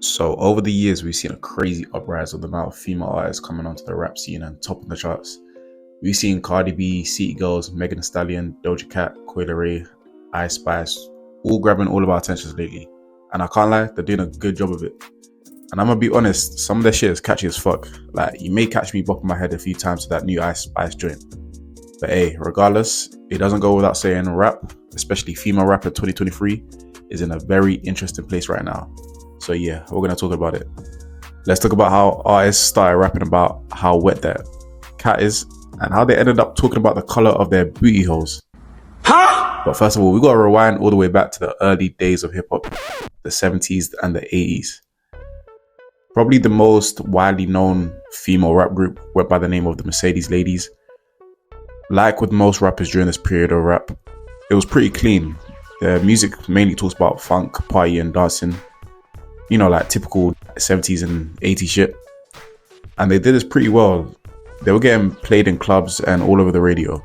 So over the years, we've seen a crazy uprise of the amount of female artists coming onto the rap scene and topping the charts. We've seen Cardi B, City Girls, Megan Thee Stallion, Doja Cat, Coyle Ray, Icespice, all grabbing all of our attentions lately. And I can't lie, they're doing a good job of it. And I'm gonna be honest, some of their shit is catchy as fuck. Like, you may catch me bopping my head a few times to that new Icespice joint. But hey, regardless, it doesn't go without saying rap, especially female rap in 2023, is in a very interesting place right now. So yeah, we're gonna talk about it. Let's talk about how artists started rapping about how wet their cat is and how they ended up talking about the color of their booty holes. Huh? But first of all, we gotta rewind all the way back to the early days of hip hop, the 70s and the 80s. Probably the most widely known female rap group went by the name of the Mercedes Ladies. Like with most rappers during this period of rap, it was pretty clean. Their music mainly talks about funk, party and dancing. You know, like typical 70s and 80s shit. And they did this pretty well. They were getting played in clubs and all over the radio.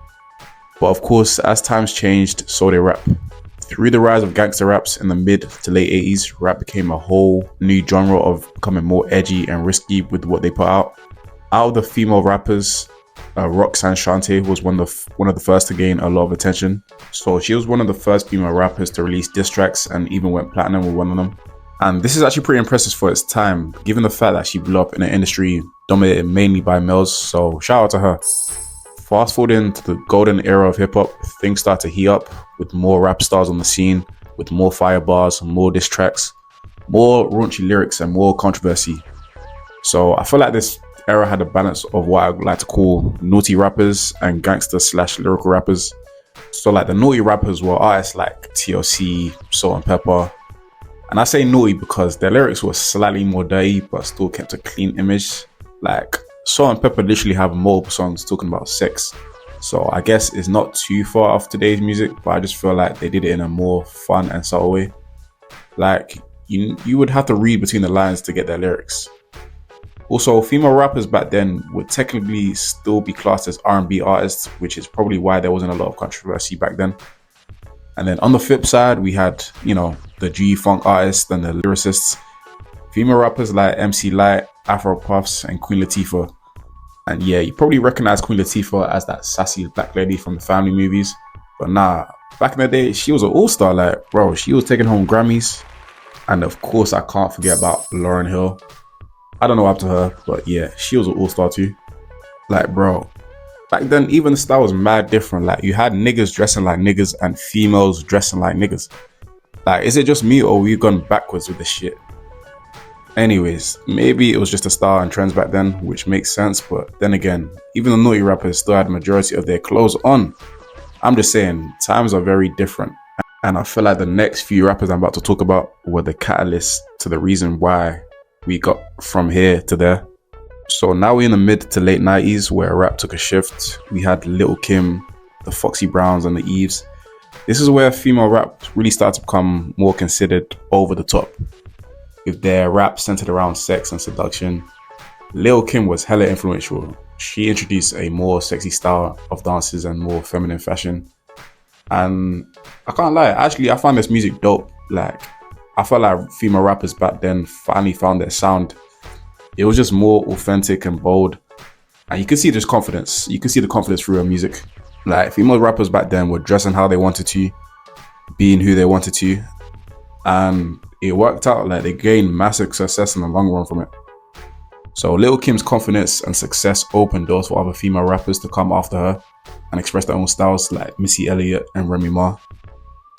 But of course, as times changed, so did rap. Through the rise of gangster raps in the mid to late 80s, rap became a whole new genre of becoming more edgy and risky with what they put out. Out of the female rappers, Roxanne Shante was one of the first to gain a lot of attention. So she was one of the first female rappers to release diss tracks and even went platinum with one of them. And this is actually pretty impressive for its time, given the fact that she blew up in an industry dominated mainly by males, so shout out to her. Fast forwarding to the golden era of hip hop, things start to heat up with more rap stars on the scene, with more fire bars, more diss tracks, more raunchy lyrics and more controversy. So I feel like this era had a balance of what I would like to call naughty rappers and gangster/lyrical rappers. So like the naughty rappers were artists like TLC, Salt and Pepper. And I say naughty because their lyrics were slightly more dirty but still kept a clean image. Like Salt and Pepper literally have multiple songs talking about sex. So I guess it's not too far off today's music, but I just feel like they did it in a more fun and subtle way. Like you would have to read between the lines to get their lyrics. Also, female rappers back then would technically still be classed as R&B artists, which is probably why there wasn't a lot of controversy back then. And then on the flip side, we had, the G-Funk artists and the lyricists. Female rappers like MC Lyte, Afro Puffs, and Queen Latifah. And yeah, you probably recognize Queen Latifah as that sassy black lady from the family movies. But nah, back in the day, she was an all-star. Like, bro, she was taking home Grammys. And of course, I can't forget about Lauryn Hill. I don't know up to her, but yeah, she was an all-star too. Like, bro, back then, even the style was mad different. Like, you had niggas dressing like niggas and females dressing like niggas. Like, is it just me or we've gone backwards with this shit? Anyways, maybe it was just a style and trends back then, which makes sense. But then again, even the naughty rappers still had the majority of their clothes on. I'm just saying, times are very different. And I feel like the next few rappers I'm about to talk about were the catalyst to the reason why we got from here to there. So now we're in the mid to late 90s where rap took a shift. We had Lil' Kim, the Foxy Browns and the Eves. This is where female rap really started to become more considered over the top. With their rap centered around sex and seduction, Lil' Kim was hella influential. She introduced a more sexy style of dances and more feminine fashion. And I can't lie, actually I found this music dope. Like, I felt like female rappers back then finally found their sound. It was just more authentic and bold. And you could see this confidence. You could see the confidence through her music. Like, female rappers back then were dressing how they wanted to, being who they wanted to. And it worked out. Like, they gained massive success in the long run from it. So Lil' Kim's confidence and success opened doors for other female rappers to come after her and express their own styles like Missy Elliott and Remy Ma.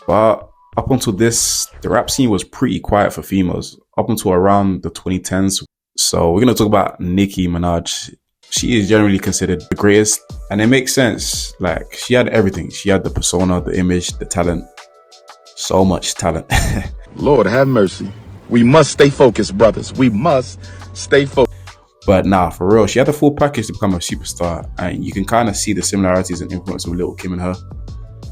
But up until this, the rap scene was pretty quiet for females, up until around the 2010s. So we're going to talk about Nicki Minaj. She is generally considered the greatest, and it makes sense. Like, she had everything. She had the persona, the image, the talent. So much talent. Lord have mercy. We must stay focused, brothers. We must stay focused. But nah, for real, she had the full package to become a superstar, and you can kind of see the similarities and influence of Lil' Kim and her.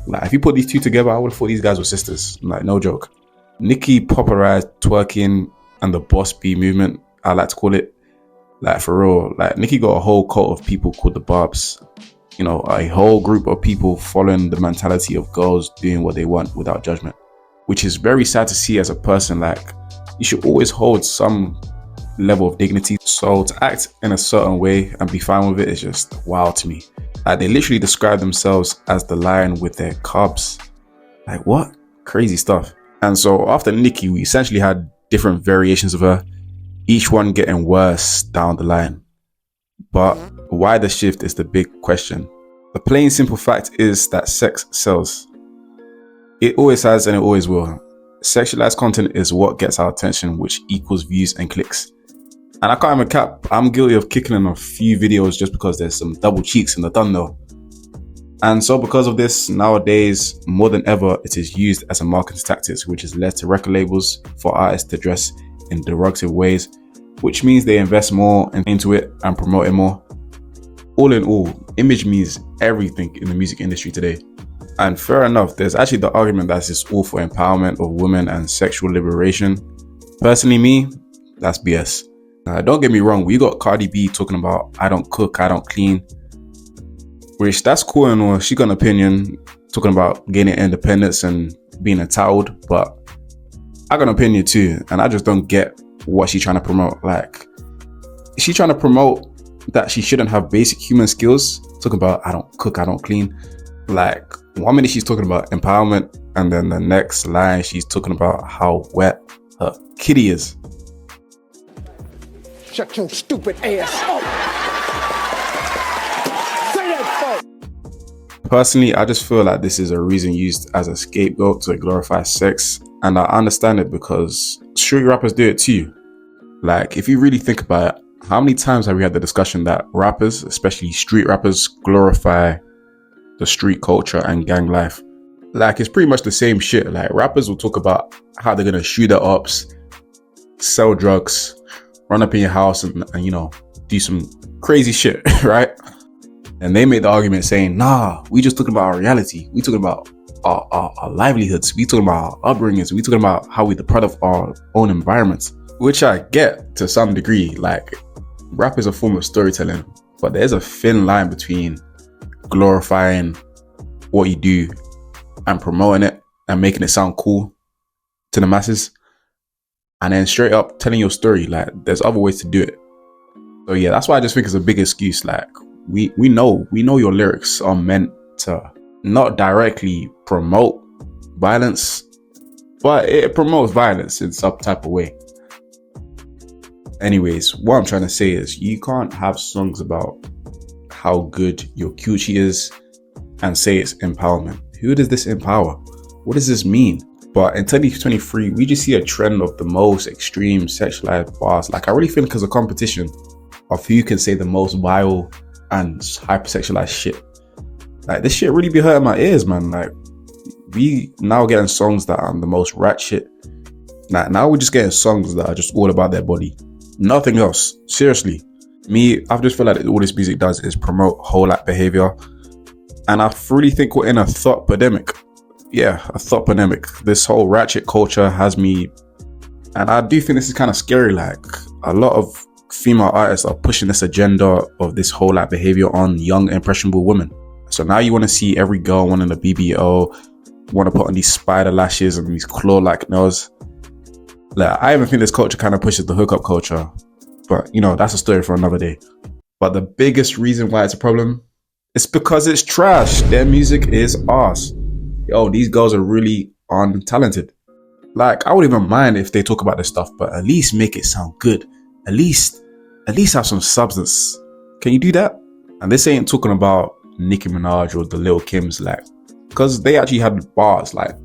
Like, if you put these two together, I would have thought these guys were sisters. Like, no joke. Nicki popularized twerking and the boss B movement, I like to call it. Like, for real, like, Nicki got a whole cult of people called the Barbs. A whole group of people following the mentality of girls doing what they want without judgment. Which is very sad to see as a person. Like, you should always hold some level of dignity. So to act in a certain way and be fine with it is just wild to me. Like, they literally describe themselves as the lion with their cubs. Like, what? Crazy stuff. And so after Nicki, we essentially had different variations of her, each one getting worse down the line. But why the shift is the big question. The plain simple fact is that sex sells. It always has and it always will. Sexualized content is what gets our attention, which equals views and clicks. And I can't even cap, I'm guilty of kicking in a few videos just because there's some double cheeks in the thumbnail. And so because of this, nowadays, more than ever, it is used as a marketing tactic, which has led to record labels for artists to dress in derogatory ways, which means they invest more into it and promote it more. All in all, image means everything in the music industry today. And fair enough, there's actually the argument that it's all for empowerment of women and sexual liberation. Personally, me, that's BS. Don't get me wrong, we got Cardi B talking about I don't cook, I don't clean, which that's cool and all. She got an opinion talking about gaining independence and being entitled, but I got an opinion too, and I just don't get what she's trying to promote. Like, is she trying to promote that she shouldn't have basic human skills? Talking about I don't cook, I don't clean. Like, 1 minute she's talking about empowerment, and then the next line she's talking about how wet her kitty is. Shut your stupid ass up. Say that fuck. Personally, I just feel like this is a reason used as a scapegoat to glorify sex, and I understand it because street rappers do it too. Like, if you really think about it, how many times have we had the discussion that rappers, especially street rappers, glorify the street culture and gang life? Like, it's pretty much the same shit. Like, rappers will talk about how they're gonna shoot at ops, sell drugs, run up in your house and you know, do some crazy shit, right? And they made the argument saying, nah, we just talking about our reality. We talking about our livelihoods. We talking about our upbringings. We talking about how we the product of our own environments, which I get to some degree. Like, rap is a form of storytelling, but there's a thin line between glorifying what you do and promoting it and making it sound cool to the masses, and then straight up telling your story. Like, there's other ways to do it. So yeah, that's why I just think it's a big excuse. Like, we know your lyrics are meant to not directly promote violence, but it promotes violence in some type of way. Anyways, what I'm trying to say is you can't have songs about how good your coochie is and say it's empowerment. Who does this empower? What does this mean? But in 2023, we just see a trend of the most extreme sexualized bars. Like, I really feel like there's a competition of who can say the most vile and hypersexualized shit. Like, this shit really be hurting my ears, man. Like, we now getting songs that are the most rat shit. Like, now we're just getting songs that are just all about their body. Nothing else. Seriously. Me, I just feel like all this music does is promote whole act behavior. And I really think we're in a thought pandemic. Yeah, a thought pandemic. This whole ratchet culture has me, and I do think this is kind of scary. Like, a lot of female artists are pushing this agenda of this whole act behavior on young, impressionable women. So now you want to see every girl wanting a BBO, want to put on these spider lashes and these claw-like nails. Like, I even think this culture kind of pushes the hookup culture, but you know, that's a story for another day. But the biggest reason why it's a problem is because it's trash. Their music is arse. Yo, these girls are really untalented. Like, I wouldn't even mind if they talk about this stuff, but at least make it sound good. At least have some substance. Can you do that? And this ain't talking about Nicki Minaj or the Lil Kims, like, because they actually had bars. Like,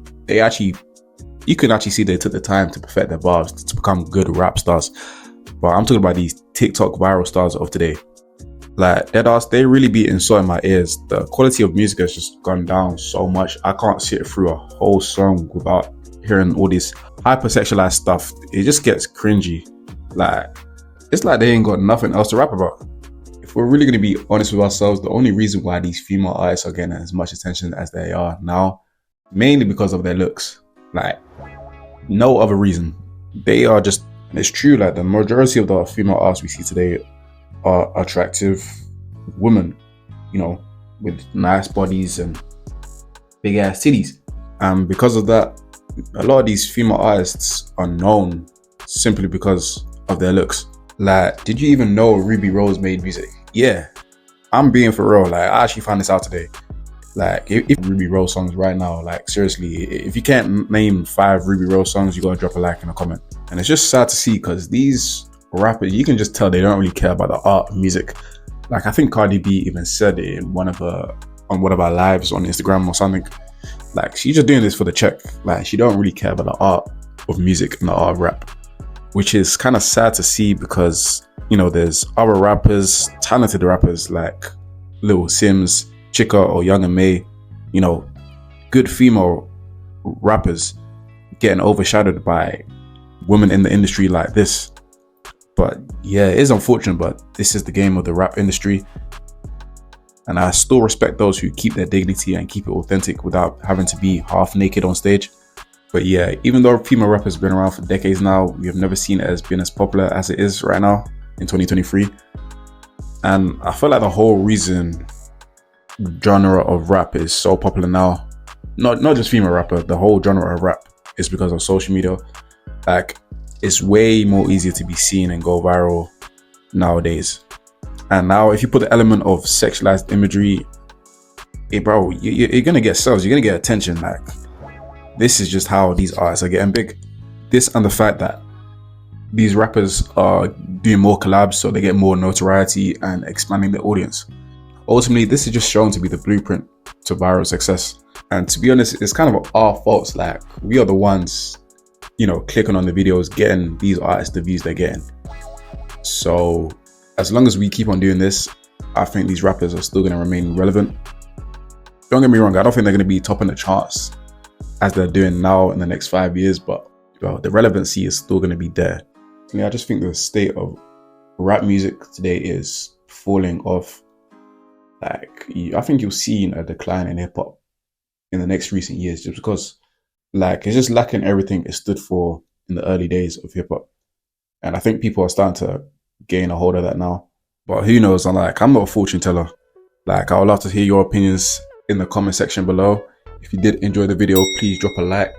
you can actually see they took the time to perfect their bars to become good rap stars. But I'm talking about these TikTok viral stars of today. Like, they really be insulting my ears. The quality of music has just gone down so much. I can't sit through a whole song without hearing all this hypersexualized stuff. It just gets cringy. Like, it's like they ain't got nothing else to rap about. If we're really going to be honest with ourselves, the only reason why these female artists are getting as much attention as they are now, mainly because of their looks. Like, no other reason. They are just, it's true, like, the majority of the female artists we see today are attractive women, you know, with nice bodies and big ass titties. And because of that, a lot of these female artists are known simply because of their looks. Like, did you even know Ruby Rose made music? Yeah, I'm being for real. Like, I actually found this out today. Like, if Ruby Rose songs right now, like, seriously, if you can't name 5 Ruby Rose songs, you gotta drop a like and a comment. And it's just sad to see, because these rappers, you can just tell they don't really care about the art of music. Like, I think Cardi B even said it in one of her lives on Instagram or something. Like, she's just doing this for the check. Like, she don't really care about the art of music and the art of rap, which is kind of sad to see, because, you know, there's other rappers, talented rappers like Lil Sims, Chika or Young and May, you know, good female rappers getting overshadowed by women in the industry like this. But yeah, it is unfortunate, but this is the game of the rap industry. And I still respect those who keep their dignity and keep it authentic without having to be half naked on stage. But yeah, even though female rap has been around for decades now, we have never seen it as being as popular as it is right now in 2023. And I feel like the whole reason genre of rap is so popular now, not just female rapper, the whole genre of rap, is because of social media. Like, it's way more easier to be seen and go viral nowadays. And now if you put the element of sexualized imagery, hey bro, you're gonna get sales, you're gonna get attention. Like, this is just how these artists are getting big. This and the fact that these rappers are doing more collabs so they get more notoriety and expanding their audience. Ultimately, this is just shown to be the blueprint to viral success. And to be honest, it's kind of our fault. Like, we are the ones, you know, clicking on the videos, getting these artists the views they're getting. So as long as we keep on doing this, I think these rappers are still going to remain relevant. Don't get me wrong, I don't think they're going to be topping the charts as they're doing now in the next 5 years, but well, the relevancy is still going to be there. I just think the state of rap music today is falling off. Like, I think you'll see a decline in hip hop in the next recent years, just because, like, it's just lacking everything it stood for in the early days of hip hop. And I think people are starting to gain a hold of that now. But who knows? I'm not a fortune teller. Like, I would love to hear your opinions in the comment section below. If you did enjoy the video, please drop a like,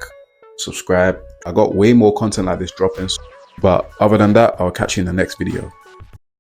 subscribe. I got way more content like this dropping. But other than that, I'll catch you in the next video.